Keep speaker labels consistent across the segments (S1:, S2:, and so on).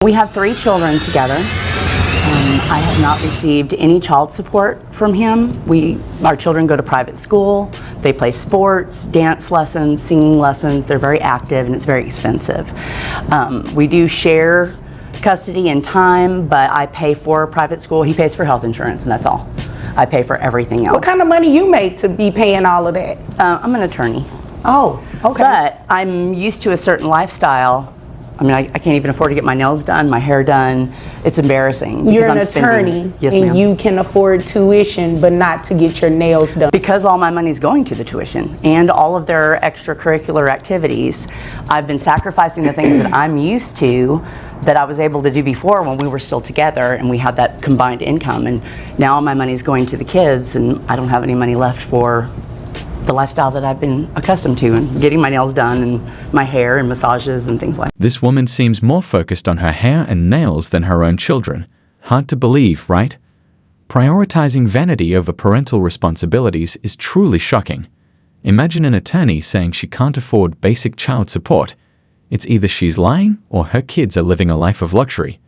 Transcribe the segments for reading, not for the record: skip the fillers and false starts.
S1: We have 3 children together. I have not received any child support from him. Our children go to private school. They play sports, dance lessons, singing lessons. They're very active and it's very expensive. We do share custody and time, but I pay for private school. He pays for health insurance and that's all. I pay for everything else.
S2: What kind of money you make to be paying all of that?
S1: I'm an attorney.
S2: Oh, okay.
S1: But I'm used to a certain lifestyle. I mean, I can't even afford to get my nails done, my hair done. It's embarrassing.
S2: You're an attorney,
S1: yes,
S2: and
S1: ma'am.
S2: you can afford tuition, but not to get your nails done.
S1: Because all my money's going to the tuition and all of their extracurricular activities, I've been sacrificing the things that I'm used to that I was able to do before when we were still together and we had that combined income. And now my money's going to the kids and I don't have any money left for the lifestyle that I've been accustomed to and getting my nails done and my hair and massages and things like that.
S3: This woman seems more focused on her hair and nails than her own children. Hard to believe, right? Prioritizing vanity over parental responsibilities is truly shocking. Imagine an attorney saying she can't afford basic child support. It's either she's lying or her kids are living a life of luxury.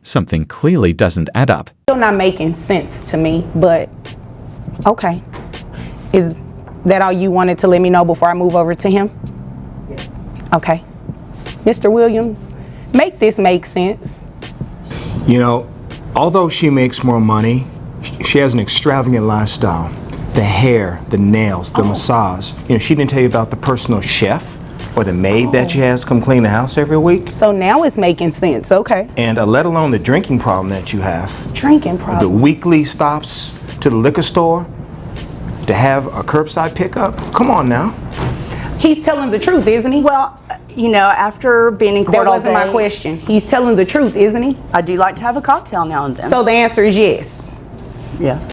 S3: Something clearly doesn't add up.
S2: Still not making sense to me, but okay. Is that all you wanted to let me know before I move over to him?
S1: Yes.
S2: Okay. Mr. Williams, make this make sense.
S4: You know, although she makes more money, she has an extravagant lifestyle. The hair, the nails, the massage. You know, she didn't tell you about the personal chef or the maid that she has come clean the house every week.
S2: So now it's making sense, okay.
S4: And let alone the drinking problem that you have.
S2: Drinking
S4: The
S2: problem.
S4: weekly stops to the liquor store to have a curbside pickup. Come on now.
S2: He's telling the truth, isn't he?
S1: Well, you know, after being in court
S2: That
S1: all
S2: wasn't
S1: day,
S2: my question. He's telling the truth, isn't he?
S1: I do like to have a cocktail now and then.
S2: So the answer is yes.
S1: yes.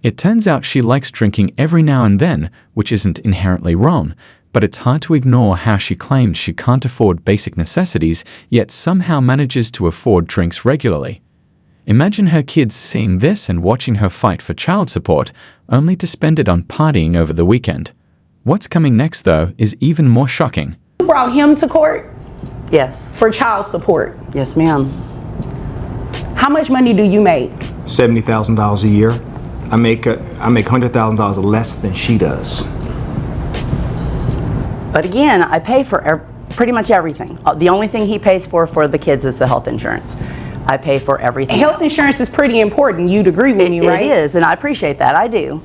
S3: It turns out she likes drinking every now and then, which isn't inherently wrong, but it's hard to ignore how she claims she can't afford basic necessities, yet somehow manages to afford drinks regularly. Imagine her kids seeing this and watching her fight for child support, only to spend it on partying over the weekend. What's coming next, though, is even more shocking.
S2: You brought him to court
S1: Yes.
S2: for child support.
S1: Yes, ma'am.
S2: How much money do you make?
S4: $70,000 a year. I make $100,000 less than she does.
S1: But again, I pay for pretty much everything. The only thing he pays for the kids is the health insurance. I pay for everything.
S2: Health insurance is pretty important. You'd agree with me, right?
S1: It is, and I appreciate that. I do.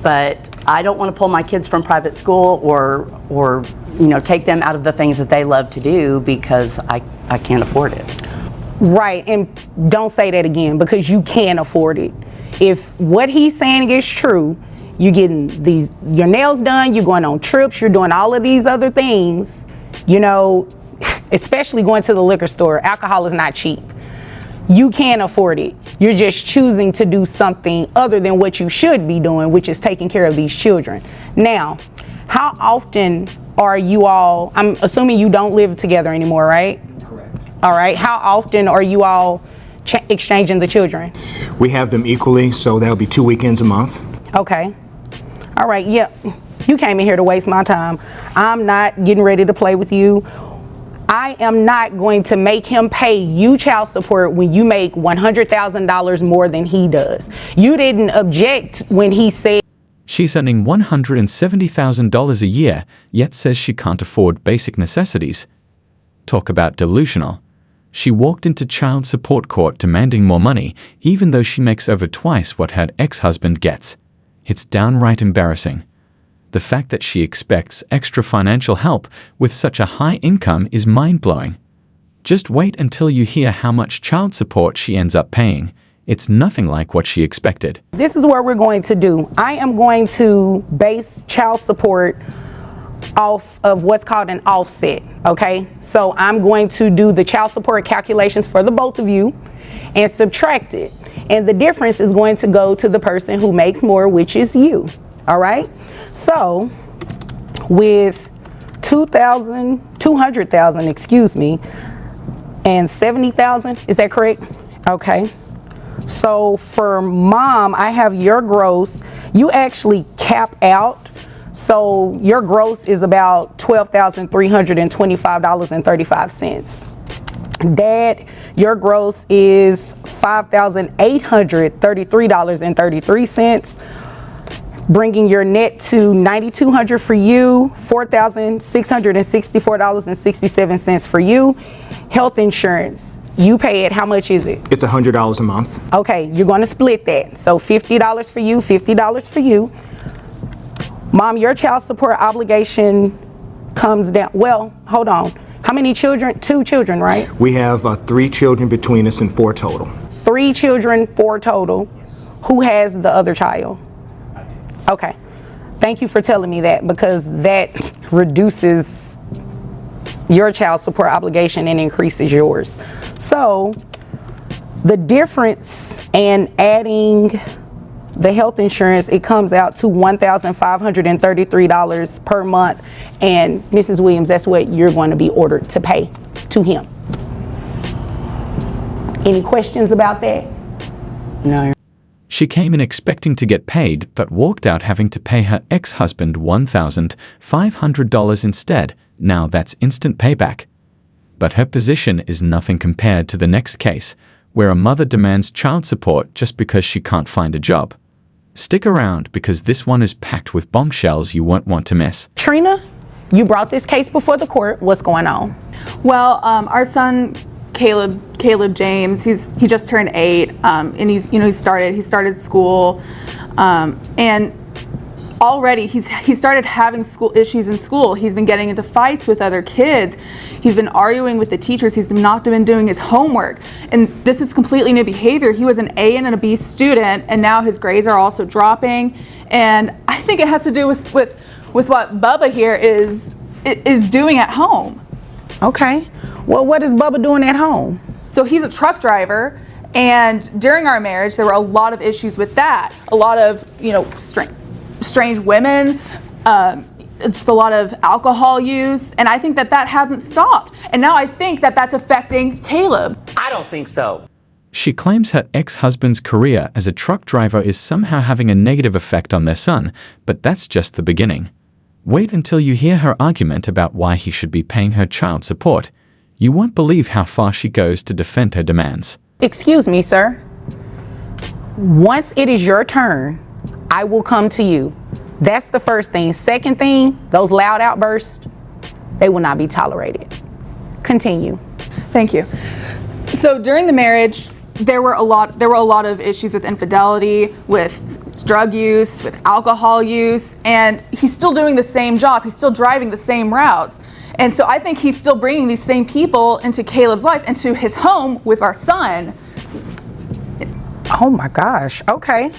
S1: But I don't want to pull my kids from private school or you know, take them out of the things that they love to do because I can't afford it.
S2: Right, and don't say that again because you can afford it. If what he's saying is true, you're getting your nails done, you're going on trips, you're doing all of these other things, you know, especially going to the liquor store. Alcohol is not cheap. You can afford it. You're just choosing to do something other than what you should be doing, which is taking care of these children. Now, how often are you all, I'm assuming you don't live together anymore, right?
S4: Correct.
S2: All right, how often are you all exchanging the children?
S4: We have them equally, so that'll be 2 weekends a month.
S2: Okay. All right, yeah. You came in here to waste my time. I'm not getting ready to play with you. I am not going to make him pay you child support when you make $100,000 more than he does. You didn't object when he said
S3: She's earning $170,000 a year, yet says she can't afford basic necessities. Talk about delusional. She walked into child support court demanding more money, even though she makes over twice what her ex-husband gets. It's downright embarrassing. The fact that she expects extra financial help with such a high income is mind-blowing. Just wait until you hear how much child support she ends up paying. It's nothing like what she expected.
S2: This is what we're going to do. I am going to base child support off of what's called an offset, okay? So I'm going to do the child support calculations for the both of you and subtract it. And the difference is going to go to the person who makes more, which is you, all right? So with 200,000, excuse me, and 70,000, is that correct? Okay. So for mom, I have your gross. You actually cap out. So your gross is about $12,325.35. Dad, your gross is $5,833.33, bringing your net to $9,200 for you, $4,664.67 for you. Health insurance, you pay it. How much is it?
S4: It's $100 a month.
S2: Okay, you're going to split that. So $50 for you, $50 for you. Mom, your child support obligation comes down. Well, hold on. How many children? 2 children, right?
S4: We have 3 children between us and 4 total.
S2: 3 children, 4 total. Yes. Who has the other child?
S4: I did.
S2: Okay. Thank you for telling me that, because that reduces your child support obligation and increases yours. So the difference in adding the health insurance, it comes out to $1,533 per month. And Mrs. Williams, that's what you're going to be ordered to pay to him. Any questions about that?
S1: No.
S3: She came in expecting to get paid, but walked out having to pay her ex-husband $1,500 instead. Now that's instant payback. But her position is nothing compared to the next case, where a mother demands child support just because she can't find a job. Stick around, because this one is packed with bombshells you won't want to miss.
S2: Trina, you brought this case before the court. What's going on?
S5: Well, our son Caleb James, he just turned 8, and he started school, and already he started having school issues in school. He's been getting into fights with other kids. He's been arguing with the teachers. He's not been doing his homework. And this is completely new behavior. He was an A and a B student, and now his grades are also dropping. And I think it has to do with what Bubba here is doing at home.
S2: Okay. Well, what is Bubba doing at home?
S5: So he's a truck driver, and during our marriage, there were a lot of issues with that. A lot of, strange women, just a lot of alcohol use, and I think that hasn't stopped. And now I think that that's affecting Caleb.
S6: I don't think so.
S3: She claims her ex-husband's career as a truck driver is somehow having a negative effect on their son, but that's just the beginning. Wait until you hear her argument about why he should be paying her child support. You won't believe how far she goes to defend her demands.
S2: Excuse me, sir. Once it is your turn, I will come to you. That's the first thing. Second thing, those loud outbursts, they will not be tolerated. Continue.
S5: Thank you. So during the marriage, there were a lot of issues with infidelity, with drug use, with alcohol use, and he's still doing the same job. He's still driving the same routes. And so I think he's still bringing these same people into Caleb's life, into his home with our son.
S2: Oh my gosh. Okay.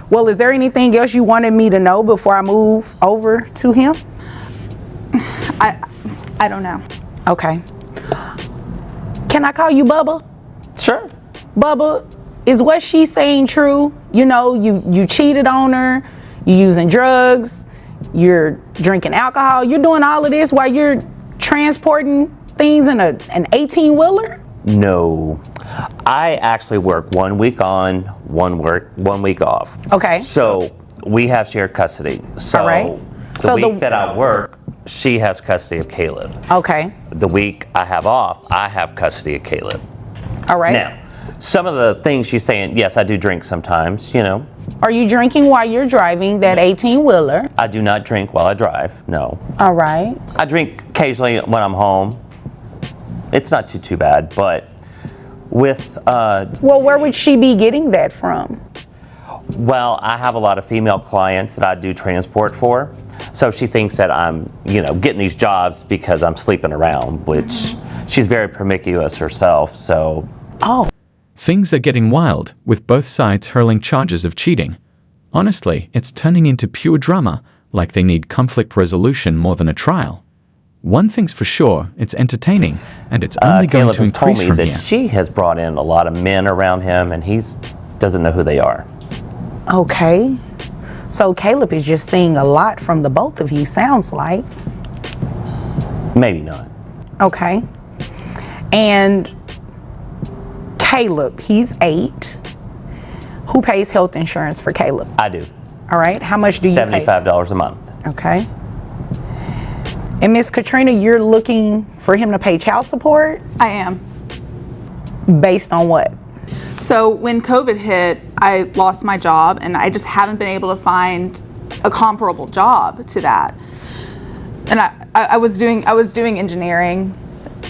S2: Well, is there anything else you wanted me to know before I move over to him?
S5: I don't know.
S2: Okay. Can I call you Bubba?
S6: Sure.
S2: Bubba, is what she's saying true? You cheated on her, you're using drugs, you're drinking alcohol, you're doing all of this while you're transporting things in an 18-wheeler?
S6: No. I actually work 1 week on, 1 week off.
S2: Okay.
S6: So we have shared custody. So
S2: all right.
S6: the week that I work, she has custody of Caleb.
S2: Okay.
S6: The week I have off, I have custody of Caleb.
S2: All right.
S6: Now, some of the things she's saying, yes, I do drink sometimes,
S2: Are you drinking while you're driving that 18-wheeler?
S6: I do not drink while I drive, no.
S2: All right.
S6: I drink occasionally when I'm home. It's not too bad, but with...
S2: Well, where would she be getting that from?
S6: Well, I have a lot of female clients that I do transport for. So she thinks that I'm, getting these jobs because I'm sleeping around, which she's very promiscuous herself, so...
S2: Oh.
S3: Things are getting wild, with both sides hurling charges of cheating. Honestly, it's turning into pure drama, like they need conflict resolution more than a trial. One thing's for sure, it's entertaining, and it's only going
S6: Caleb
S3: to
S6: has told
S3: increase
S6: me
S3: from
S6: that
S3: here.
S6: she has brought in a lot of men around him, and he doesn't know who they are.
S2: Okay. So Caleb is just seeing a lot from the both of you, sounds like.
S6: Maybe not.
S2: Okay. And Caleb, he's 8. Who pays health insurance for Caleb?
S6: I do.
S2: All right. How much do you pay?
S6: $75 a month.
S2: Okay. And Miss Katrina, you're looking for him to pay child support?
S5: I am.
S2: Based on what?
S5: So when COVID hit, I lost my job, and I just haven't been able to find a comparable job to that. And I was doing engineering.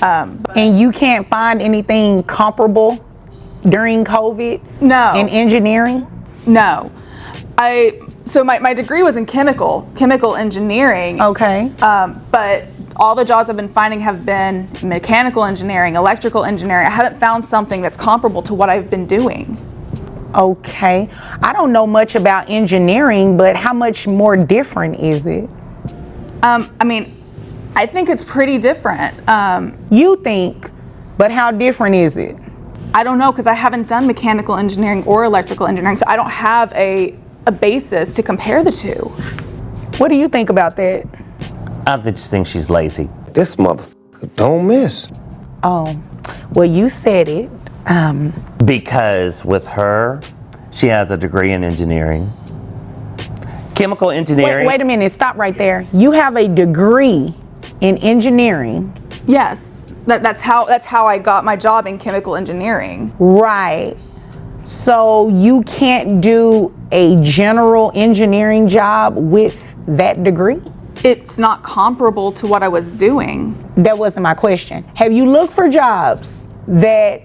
S2: And you can't find anything comparable during COVID?
S5: No.
S2: In engineering?
S5: No. So my degree was in chemical engineering.
S2: Okay.
S5: But all the jobs I've been finding have been mechanical engineering, electrical engineering. I haven't found something that's comparable to what I've been doing.
S2: Okay. I don't know much about engineering, but how much more different is it?
S5: I mean, I think it's pretty different.
S2: You think, but how different is it?
S5: I don't know, because I haven't done mechanical engineering or electrical engineering, so I don't have a basis to compare the two.
S2: What do you think about that?
S6: I just think she's lazy.
S7: This motherfucker don't miss.
S2: Oh, well, you said it.
S6: Because with her, she has a degree in engineering. Chemical engineering.
S2: Wait a minute, stop right there. You have a degree in engineering.
S5: Yes, that's how I got my job in chemical engineering.
S2: Right. So you can't do a general engineering job with that degree?
S5: It's not comparable to what I was doing.
S2: That wasn't my question. Have you looked for jobs that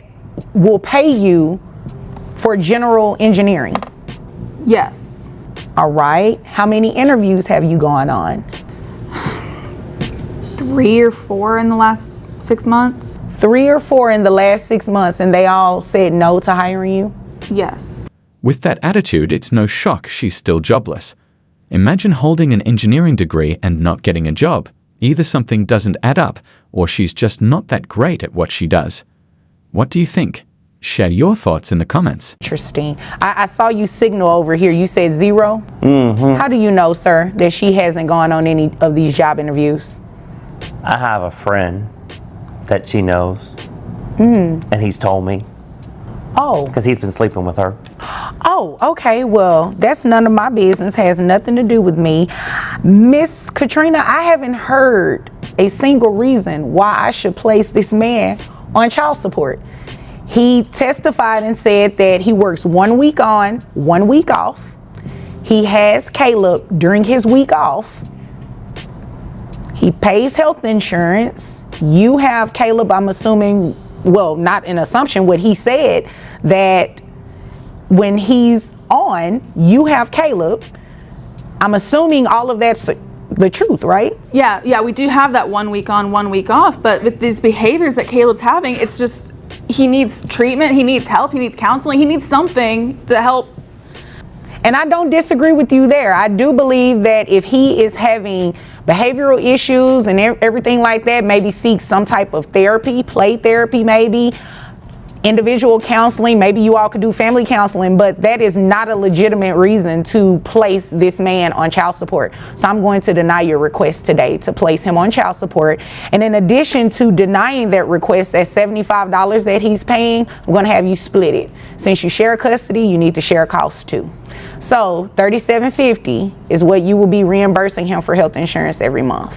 S2: will pay you for general engineering?
S5: Yes.
S2: All right. How many interviews have you gone on?
S5: 3 or 4 in the last 6 months.
S2: 3 or 4 in the last 6 months, and they all said no to hiring you?
S5: Yes.
S3: With that attitude, it's no shock she's still jobless. Imagine holding an engineering degree and not getting a job. Either something doesn't add up, or she's just not that great at what she does. What do you think? Share your thoughts in the comments.
S2: Interesting. I saw you signal over here. You said 0? Mm-hmm. How do you know, sir, that she hasn't gone on any of these job interviews?
S6: I have a friend that she knows, and he's told me,
S2: Oh.
S6: because he's been sleeping with her.
S2: Oh, okay. Well, that's none of my business. Has nothing to do with me. Miss Katrina, I haven't heard a single reason why I should place this man on child support. He testified and said that he works 1 week on, 1 week off. He has Caleb during his week off. He pays health insurance. You have Caleb, I'm assuming, well, not an assumption, what he said, that when he's on, you have Caleb. I'm assuming all of that's the truth, right?
S5: Yeah, we do have that 1 week on, 1 week off, but with these behaviors that Caleb's having, it's just, he needs treatment, he needs help, he needs counseling, he needs something to help.
S2: And I don't disagree with you there. I do believe that if he is having behavioral issues and everything like that, maybe seek some type of therapy, play therapy maybe, individual counseling, maybe you all could do family counseling, but that is not a legitimate reason to place this man on child support. So I'm going to deny your request today to place him on child support. And in addition to denying that request, that $75 that he's paying, I'm going to have you split it. Since you share custody, you need to share costs too. So $37.50 is what you will be reimbursing him for health insurance every month.